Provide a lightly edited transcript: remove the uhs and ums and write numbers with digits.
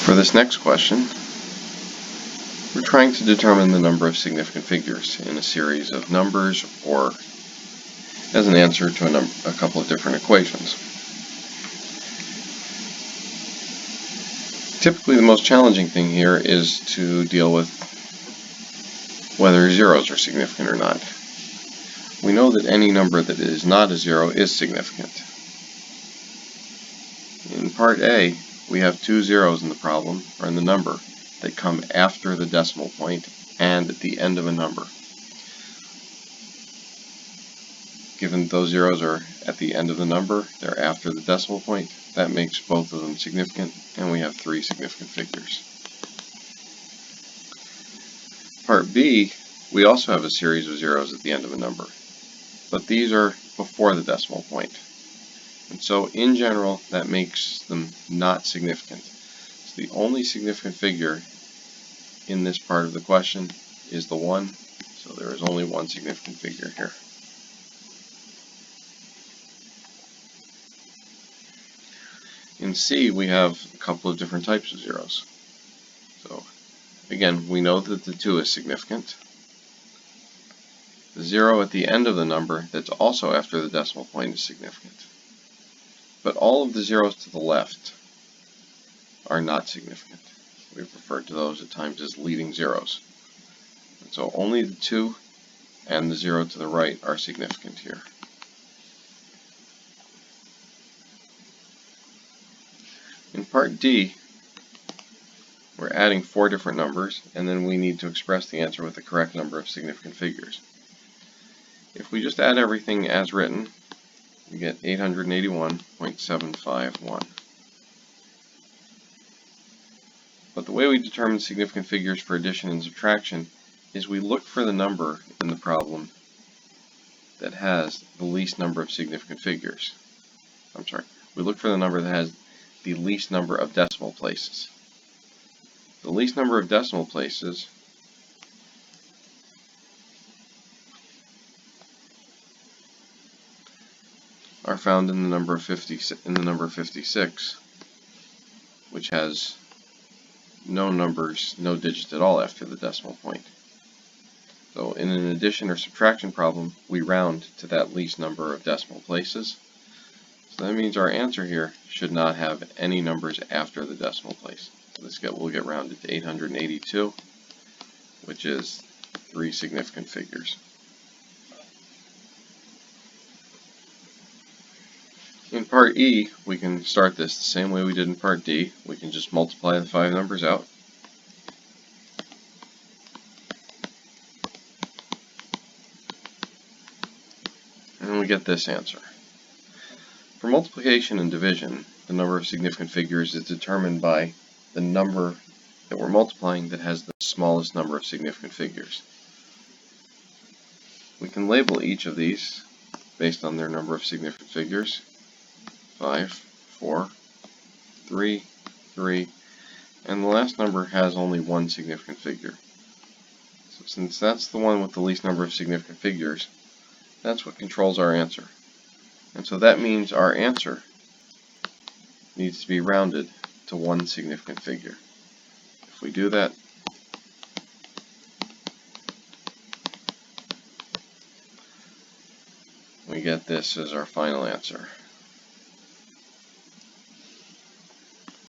For this next question, we're trying to determine the number of significant figures in a series of numbers or as an answer to a couple of different equations. Typically, the most challenging thing here is to deal with whether zeros are significant or not. We know that any number that is not a zero is significant. In part A, we have two zeros in the problem, or in the number, that come after the decimal point and at the end of a number. Given those zeros are at the end of the number, they're after the decimal point, that makes both of them significant, and we have three significant figures. Part B, we also have a series of zeros at the end of a number, but these are before the decimal point. And so in general, that makes them not significant. So the only significant figure in this part of the question is the 1, so there is only one significant figure here. In C, we have a couple of different types of zeros. So again, we know that the 2 is significant. The 0 at the end of the number that's also after the decimal point is significant. But all of the zeros to the left are not significant. We've referred to those at times as leading zeros. And so only the 2 and the 0 to the right are significant here. In part D, we're adding 4 different numbers, and then we need to express the answer with the correct number of significant figures. If we just add everything as written, we get 881.751. But the way we determine significant figures for addition and subtraction is we look for the number in the problem that has the least number of significant figures. We look for the number that has the least number of decimal places. The least number of decimal places are found in the number 56, which has no digits at all after the decimal point. So in an addition or subtraction problem, we round to that least number of decimal places. So that means our answer here should not have any numbers after the decimal place. So we'll get rounded to 882, which is 3 significant figures. In part E, we can start this the same way we did in part D. We can just multiply the 5 numbers out. And we get this answer. For multiplication and division, the number of significant figures is determined by the number that we're multiplying that has the smallest number of significant figures. We can label each of these based on their number of significant figures. 5, 4, 3, 3, and the last number has only one significant figure. So since that's the one with the least number of significant figures, that's what controls our answer. And so that means our answer needs to be rounded to one significant figure. If we do that, we get this as our final answer.